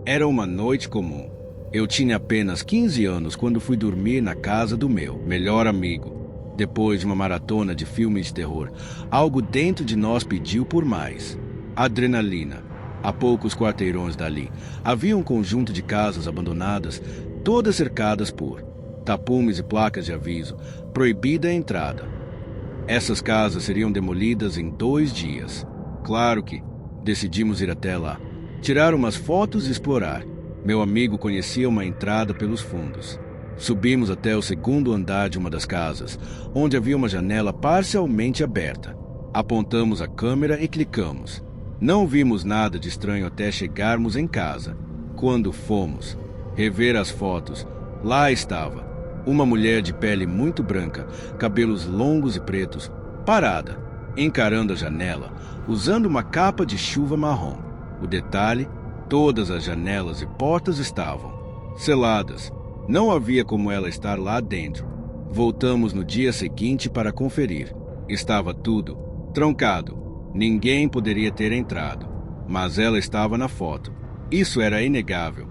Era uma noite comum. Eu tinha apenas 15 anos quando fui dormir na casa do meu melhor amigo. Depois de uma maratona de filmes de terror, algo dentro de nós pediu por mais. Adrenalina. A poucos quarteirões dali, havia um conjunto de casas abandonadas, todas cercadas por tapumes e placas de aviso, proibida a entrada. Essas casas seriam demolidas em 2 dias. Claro que decidimos ir até lá, tirar umas fotos e explorar. Meu amigo conhecia uma entrada pelos fundos. Subimos até o segundo andar de uma das casas, onde havia uma janela parcialmente aberta. Apontamos a câmera e clicamos. Não vimos nada de estranho até chegarmos em casa. Quando fomos rever as fotos, lá estava uma mulher de pele muito branca, cabelos longos e pretos, parada, encarando a janela, usando uma capa de chuva marrom. O detalhe: todas as janelas e portas estavam seladas. Não havia como ela estar lá dentro. Voltamos no dia seguinte para conferir. Estava tudo trancado. Ninguém poderia ter entrado. Mas ela estava na foto. Isso era inegável.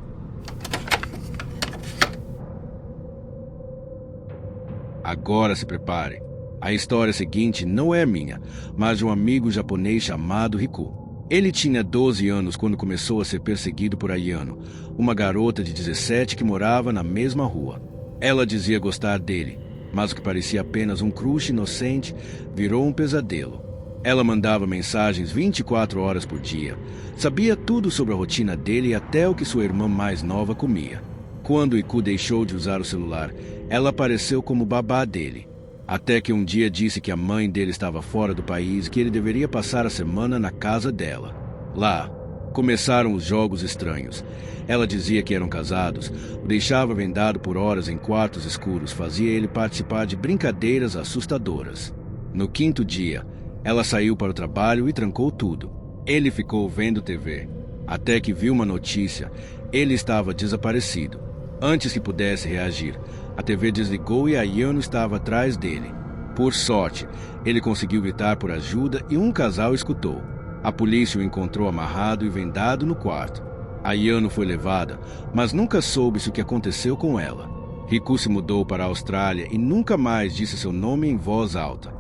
Agora se prepare. A história seguinte não é minha, mas de um amigo japonês chamado Riku. Ele tinha 12 anos quando começou a ser perseguido por Ayano, uma garota de 17 que morava na mesma rua. Ela dizia gostar dele, mas o que parecia apenas um crush inocente virou um pesadelo. Ela mandava mensagens 24 horas por dia. Sabia tudo sobre a rotina dele e até o que sua irmã mais nova comia. Quando Iku deixou de usar o celular, ela apareceu como babá dele. Até que um dia disse que a mãe dele estava fora do país e que ele deveria passar a semana na casa dela. Lá, começaram os jogos estranhos. Ela dizia que eram casados, o deixava vendado por horas em quartos escuros, fazia ele participar de brincadeiras assustadoras. No 5º dia, ela saiu para o trabalho e trancou tudo. Ele ficou vendo TV, até que viu uma notícia. Ele estava desaparecido. Antes que pudesse reagir, a TV desligou e Ayano estava atrás dele. Por sorte, ele conseguiu gritar por ajuda e um casal escutou. A polícia o encontrou amarrado e vendado no quarto. Ayano foi levada, mas nunca soube-se o que aconteceu com ela. Riku se mudou para a Austrália e nunca mais disse seu nome em voz alta.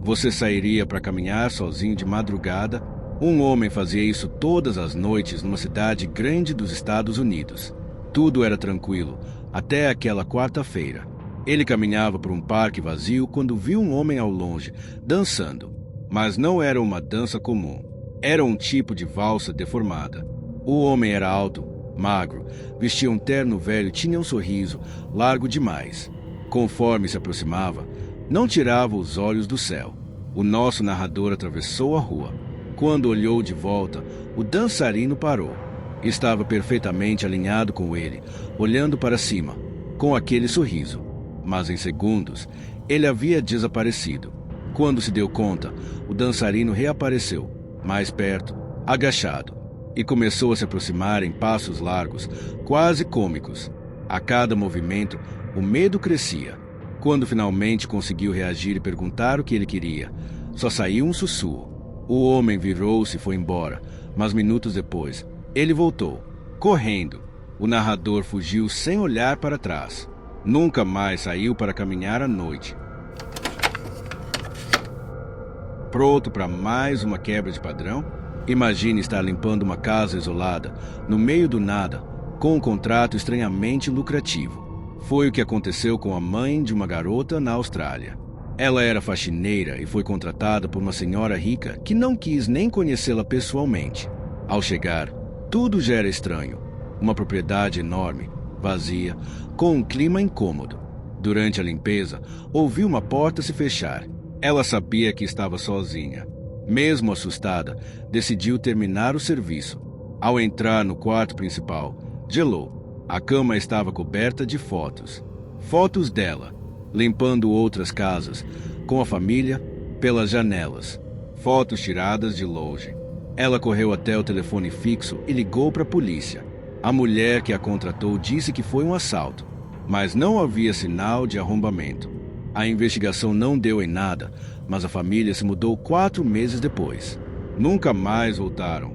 Você sairia para caminhar sozinho de madrugada? Um homem fazia isso todas as noites numa cidade grande dos Estados Unidos. Tudo era tranquilo, até aquela quarta-feira. Ele caminhava por um parque vazio quando viu um homem ao longe, dançando. Mas não era uma dança comum. Era um tipo de valsa deformada. O homem era alto, magro, vestia um terno velho e tinha um sorriso largo demais. Conforme se aproximava, não tirava os olhos do céu. O nosso narrador atravessou a rua. Quando olhou de volta, o dançarino parou. Estava perfeitamente alinhado com ele, olhando para cima, com aquele sorriso. Mas em segundos, ele havia desaparecido. Quando se deu conta, o dançarino reapareceu, mais perto, agachado, e começou a se aproximar em passos largos, quase cômicos. A cada movimento, o medo crescia. Quando finalmente conseguiu reagir e perguntar o que ele queria, só saiu um sussurro. O homem virou-se e foi embora, mas minutos depois, ele voltou, correndo. O narrador fugiu sem olhar para trás. Nunca mais saiu para caminhar à noite. Pronto para mais uma quebra de padrão? Imagine estar limpando uma casa isolada, no meio do nada, com um contrato estranhamente lucrativo. Foi o que aconteceu com a mãe de uma garota na Austrália. Ela era faxineira e foi contratada por uma senhora rica que não quis nem conhecê-la pessoalmente. Ao chegar, tudo já era estranho. Uma propriedade enorme, vazia, com um clima incômodo. Durante a limpeza, ouviu uma porta se fechar. Ela sabia que estava sozinha. Mesmo assustada, decidiu terminar o serviço. Ao entrar no quarto principal, gelou. A cama estava coberta de fotos. Fotos dela, limpando outras casas, com a família, pelas janelas. Fotos tiradas de longe. Ela correu até o telefone fixo e ligou para a polícia. A mulher que a contratou disse que foi um assalto, mas não havia sinal de arrombamento. A investigação não deu em nada, mas a família se mudou 4 meses depois. Nunca mais voltaram.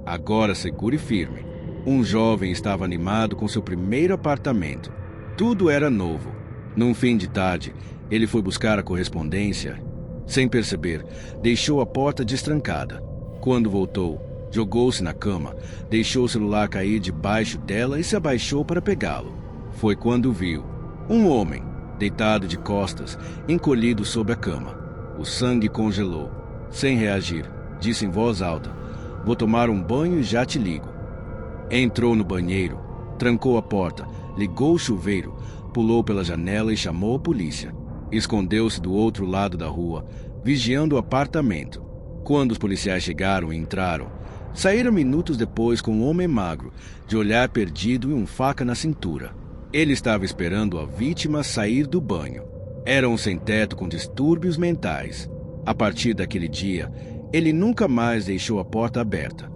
agora seguro e firme. Um jovem estava animado com seu primeiro apartamento. Tudo era novo. Num fim de tarde, ele foi buscar a correspondência. Sem perceber, deixou a porta destrancada. Quando voltou, jogou-se na cama, deixou o celular cair debaixo dela e se abaixou para pegá-lo. Foi quando viu um homem, deitado de costas, encolhido sob a cama. O sangue congelou. Sem reagir, disse em voz alta: "Vou tomar um banho e já te ligo." Entrou no banheiro, trancou a porta, ligou o chuveiro, pulou pela janela e chamou a polícia. Escondeu-se do outro lado da rua, vigiando o apartamento. Quando os policiais chegaram e entraram, saíram minutos depois com um homem magro, de olhar perdido e uma faca na cintura. Ele estava esperando a vítima sair do banho. Era um sem-teto com distúrbios mentais. A partir daquele dia, ele nunca mais deixou a porta aberta.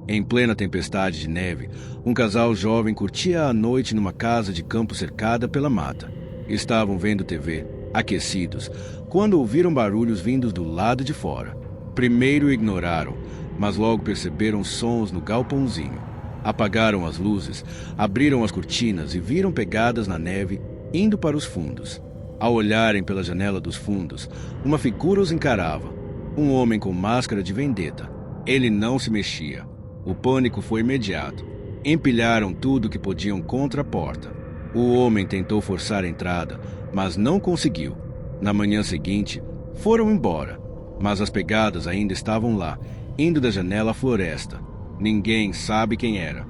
Em plena tempestade de neve, um casal jovem curtia a noite numa casa de campo cercada pela mata. Estavam vendo TV, aquecidos, quando ouviram barulhos vindos do lado de fora. Primeiro ignoraram, mas logo perceberam sons no galpãozinho. Apagaram as luzes, abriram as cortinas e viram pegadas na neve indo para os fundos. Ao olharem pela janela dos fundos, uma figura os encarava. Um homem com máscara de vendetta. Ele não se mexia. O pânico foi imediato. Empilharam tudo que podiam contra a porta. O homem tentou forçar a entrada, mas não conseguiu. Na manhã seguinte, foram embora, mas as pegadas ainda estavam lá, indo da janela à floresta. Ninguém sabe quem era.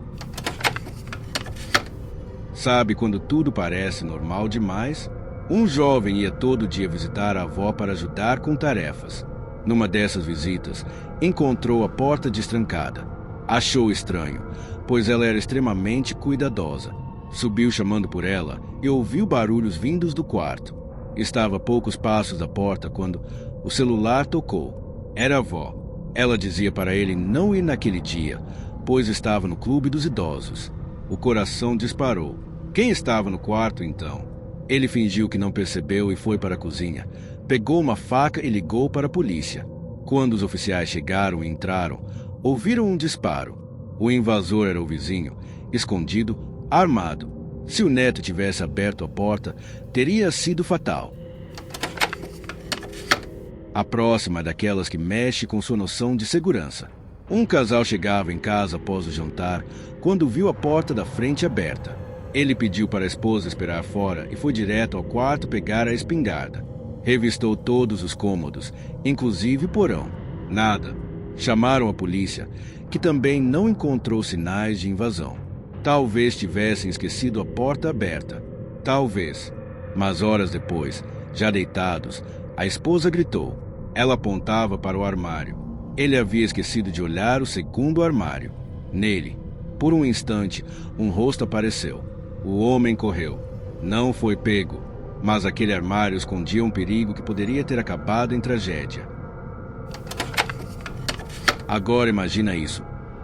Sabe quando tudo parece normal demais? Um jovem ia todo dia visitar a avó para ajudar com tarefas. Numa dessas visitas, encontrou a porta destrancada. Achou estranho, pois ela era extremamente cuidadosa. Subiu chamando por ela e ouviu barulhos vindos do quarto. Estava a poucos passos da porta quando o celular tocou. Era a avó. Ela dizia para ele não ir naquele dia, pois estava no clube dos idosos. O coração disparou. Quem estava no quarto, então? Ele fingiu que não percebeu e foi para a cozinha. Pegou uma faca e ligou para a polícia. Quando os oficiais chegaram e entraram, ouviram um disparo. O invasor era o vizinho, escondido, armado. Se o neto tivesse aberto a porta, teria sido fatal. A próxima é daquelas que mexe com sua noção de segurança. Um casal chegava em casa após o jantar, quando viu a porta da frente aberta. Ele pediu para a esposa esperar fora e foi direto ao quarto pegar a espingarda. Revistou todos os cômodos, inclusive o porão. Nada. Chamaram a polícia, que também não encontrou sinais de invasão. Talvez tivessem esquecido a porta aberta. Talvez. Mas horas depois, já deitados, a esposa gritou. Ela apontava para o armário. Ele havia esquecido de olhar o segundo armário. Nele, por um instante, um rosto apareceu. O homem correu. Não foi pego, mas aquele armário escondia um perigo que poderia ter acabado em tragédia. Agora imagina isso.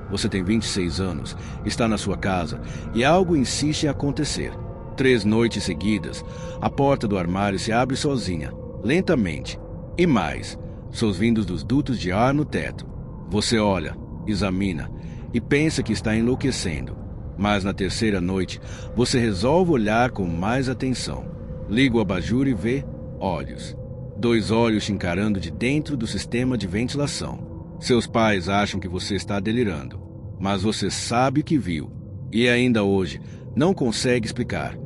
Você tem 26 anos, está na sua casa e algo insiste em acontecer. 3 noites seguidas, a porta do armário se abre sozinha, lentamente. E mais, sons vindos dos dutos de ar no teto. Você olha, examina e pensa que está enlouquecendo. Mas na terceira noite, você resolve olhar com mais atenção. Liga o abajur e vê olhos. 2 olhos te encarando de dentro do sistema de ventilação. Seus pais acham que você está delirando, mas você sabe o que viu e ainda hoje não consegue explicar.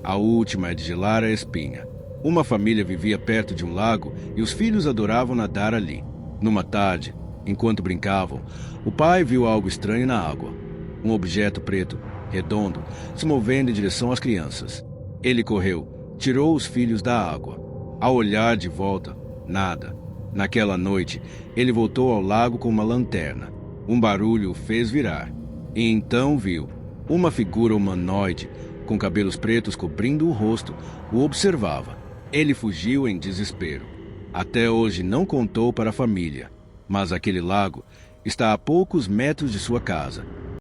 A última é de gelar a espinha. Uma família vivia perto de um lago e os filhos adoravam nadar ali. Numa tarde, enquanto brincavam, o pai viu algo estranho na água. Um objeto preto, redondo, se movendo em direção às crianças. Ele correu, tirou os filhos da água. Ao olhar de volta, nada. Naquela noite, ele voltou ao lago com uma lanterna. Um barulho o fez virar. E então viu uma figura humanoide, com cabelos pretos cobrindo o rosto, o observava. Ele fugiu em desespero. Até hoje não contou para a família, mas aquele lago está a poucos metros de sua casa.